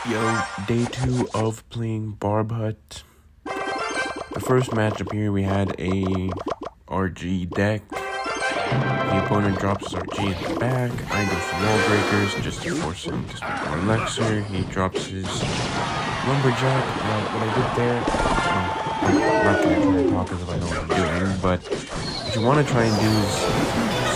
Yo, day 2 of playing BARBHUT. The first matchup here, we had a RG deck. The opponent drops his RG in the back. I go for wall breakers just to force him to spend more elixir. He drops his lumberjack. Now, what I did there, I'm not going to try to talk as if I know what I'm doing, but what you want to try and do is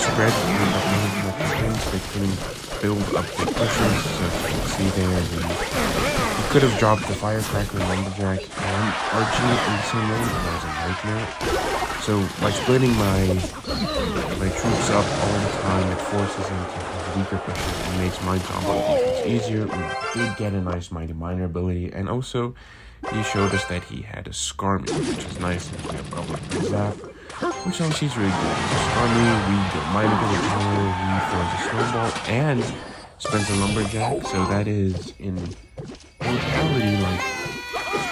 spread your opponent's so they couldn't build up the pushes. So as you can see there, he could have dropped the firecracker, lumberjack, and arching it in the same way, but that was a nightmare. So by splitting my troops up all the time, it forces him to have weaker pushes and makes my job on defense easier. We did get a nice Mighty Miner ability, and also he showed us that he had a Skarmy, which is nice, and we have covered with Zap, which obviously is really good. He's a Skarmy, we get Miner to the tower, he throws a snowball, and spends a lumberjack, so that is in totality like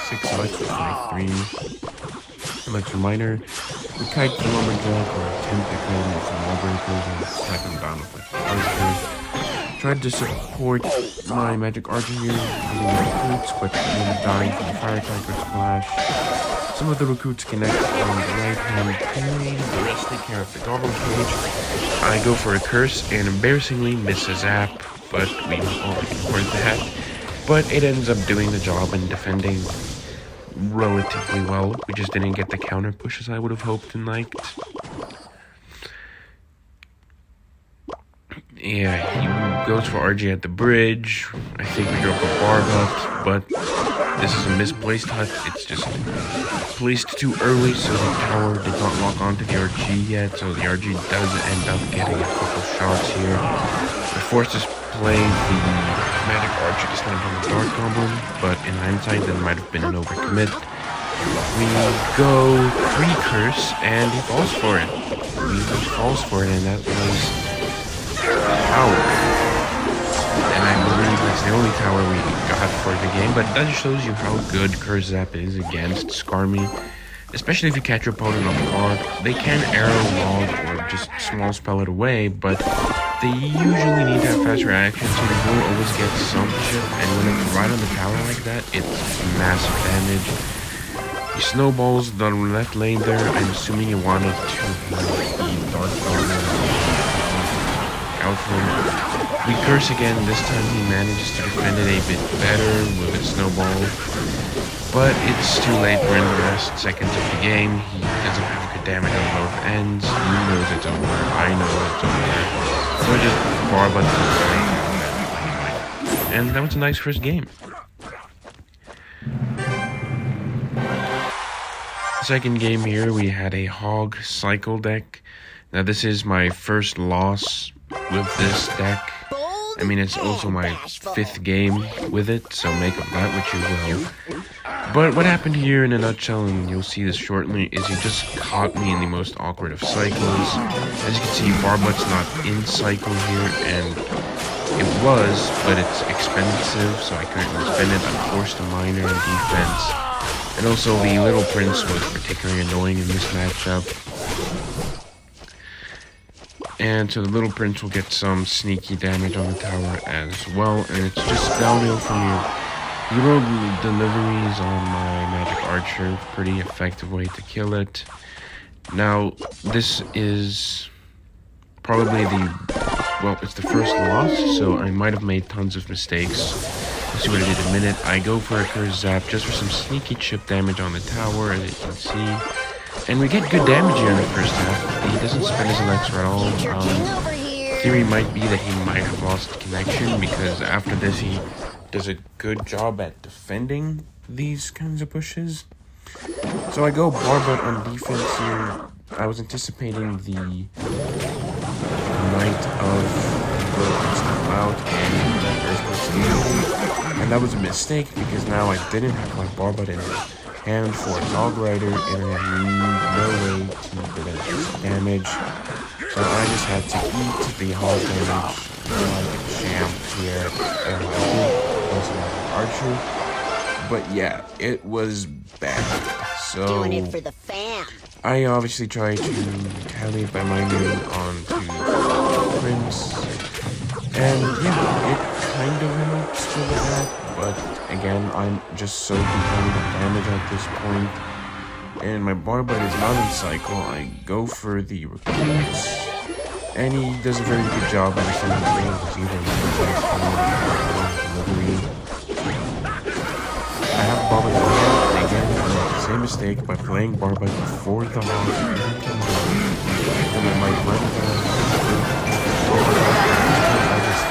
6 elixir, 3 elixir miner. We kite the lumberjack or attempt to kill him with some wall breakers and smack him down with like archers. Tried to support my magic archer here using the recruits, but ended up dying from the firecracker splash. Some of the recruits connect on the right hand page, the rest take care of the goblin page. I go for a curse and embarrassingly miss a zap, but we all ignore that. But it ends up doing the job and defending relatively well. We just didn't get the counter push as I would have hoped and liked. Yeah, he goes for RG at the bridge. I think we go for BARBHUT, but this is a misplaced hut. It's just placed too early, so the tower did not lock onto the RG yet, so the RG does end up getting a couple shots here. We're forced to play the magic archer to snipe on the dark goblin, but in hindsight that might have been an overcommit. We go pre-curse and he falls for it. And that was tower. And I believe that's the only tower we got for the game, but that shows you how good Curse Zap is against Skarmy. Especially if you catch your opponent off guard. They can arrow, log, or just small spell it away, but they usually need to have fast reaction, so they will always get some chip, and when it's right on the tower like that, it's massive damage. He snowballs the left lane there. I'm assuming he wanted to have the dark goblin out for him. We curse again. This time he manages to defend it a bit better with a snowball, but it's too late. We're in the last seconds of the game. He doesn't have good damage on both ends. He knows it's over. I know it's over. So I just BARBHUT for the and that was a nice first game. Second game here, we had a Hog Cycle deck. Now this is my first loss with this deck. I mean, it's also my 5th game with it, so make of that what you will. But what happened here in a nutshell, and you'll see this shortly, is he just caught me in the most awkward of cycles. As you can see, BARBHUT's not in cycle here, and it was, but it's expensive, so I couldn't really spend it. I'm forced to miner in defense. And also, the Little Prince was particularly annoying in this matchup. And so the Little Prince will get some sneaky damage on the tower as well. And it's just downhill from your hero deliveries on my Magic Archer. Pretty effective way to kill it. Now, this is probably it's the first loss, so I might have made tons of mistakes. Let's see what I did in a minute. I go for a Curse Zap just for some sneaky chip damage on the tower, as you can see. And we get good damage here in the first half. He doesn't spend his elixir at all. Theory might be that he might have lost connection, because after this he does a good job at defending these kinds of pushes. So I go BARBHUT on defense here. I was anticipating the Knight of step out and that was a mistake, because now I didn't have my BARBHUT in hand for a Dog Rider, and I had no way to prevent damage. So I just had to eat the hog damage like a champ here, and I did also have an archer. But yeah, it was bad. So doing it for the fam. I obviously tried to retaliate by mining onto Prince, and yeah, it kind of helps with that, but again, I'm just so behind on damage at this point. And my Barbhut is not in cycle. I go for the recruits, and he does a very good job at defending the range. Delivery. I have Barbhut and again, I make the same mistake by playing Barbhut before the hog. And I might run I just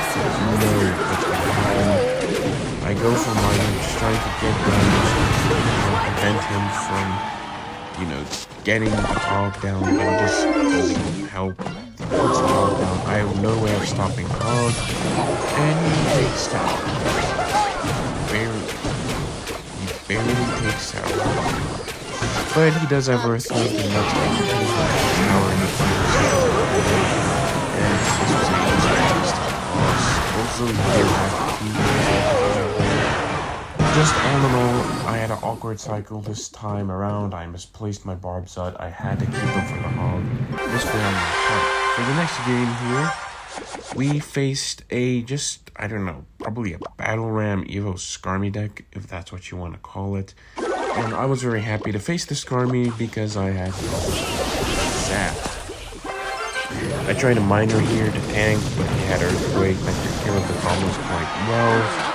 know what's going to happen. I go for mine, just trying to get damage to prevent him from, you know, getting the hog down, but it just doesn't help. He puts the hog down. I have no way of stopping the hog, and he takes tower. He barely takes tower. But he does have earthquake, and that's why he takes tower in the final second. And this was a loss. Also, he did have just all in all, I had an awkward cycle this time around. I misplaced my Barbhut. I had to keep him for the hog. This one, for the next game here, we faced a I don't know, probably a Battle Ram Evo Skarmy deck, if that's what you want to call it. And I was very happy to face the Skarmy because I had Zap. I tried a Miner here to tank, but he had Earthquake. I took care of the problems quite well.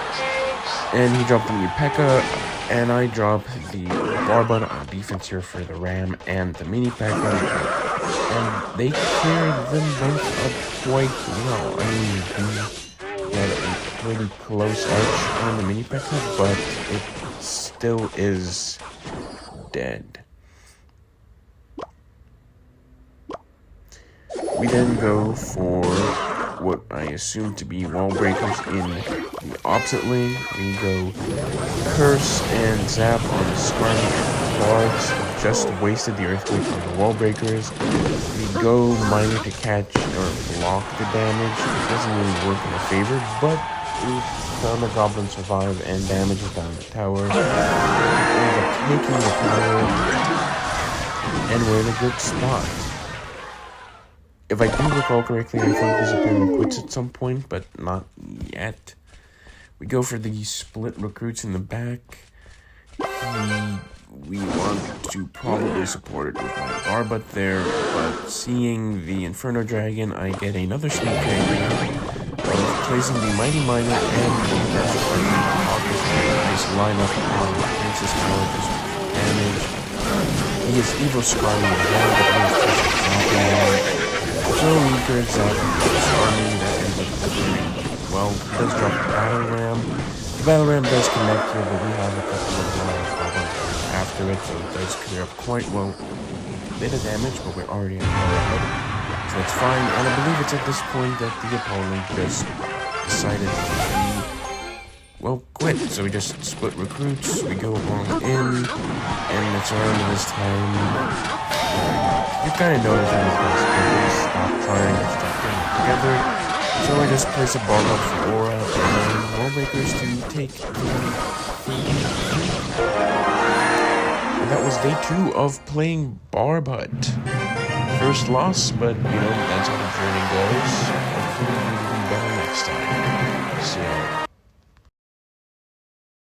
And he dropped the new P.E.K.K.A. And I dropped the Barbhut on defense here for the Ram and the mini P.E.K.K.A. And they carried them both up quite well. I mean, he had a pretty close edge on the mini P.E.K.K.A., but it still is dead. We then go for what I assume to be wall breakers in the opposite lane. We go Curse and Zap on the Skarmy Barbs. Just wasted the Earthquake on the wall breakers. We go Miner to catch or block the damage. It doesn't really work in our favor, but the Goblin survive and damages down the tower. We end up taking the tower, and we're in a good spot. If I do recall correctly, I think his opponent quits at some point, but not yet. We go for the split recruits in the back. We want to probably support it with my Barbhut there, but seeing the Inferno Dragon, I get another sneak attack of placing the Mighty Miner and the nice lineup on Princess Tower just damage. He is Evo Skarmy again, but he is just exactly so weaker exactly Skarmy that ends up delivering well. He does drop the Battle Ram. The Battle Ram does connect here, but we have a couple of problems after it, so it does clear up quite well. A bit of damage, but we're already on our head, so it's fine. And I believe it's at this point that the opponent just decided to quit. So we just split recruits, we go along in, and it's around this time. You kind of notice that he's going to stop trying to start getting together. So I just place a Barbhut for Aura and wall breakers to take the and that was day 2 of playing Barbhut. First loss, but you know, that's how the journey goes. Hopefully we'll be better next time. See ya.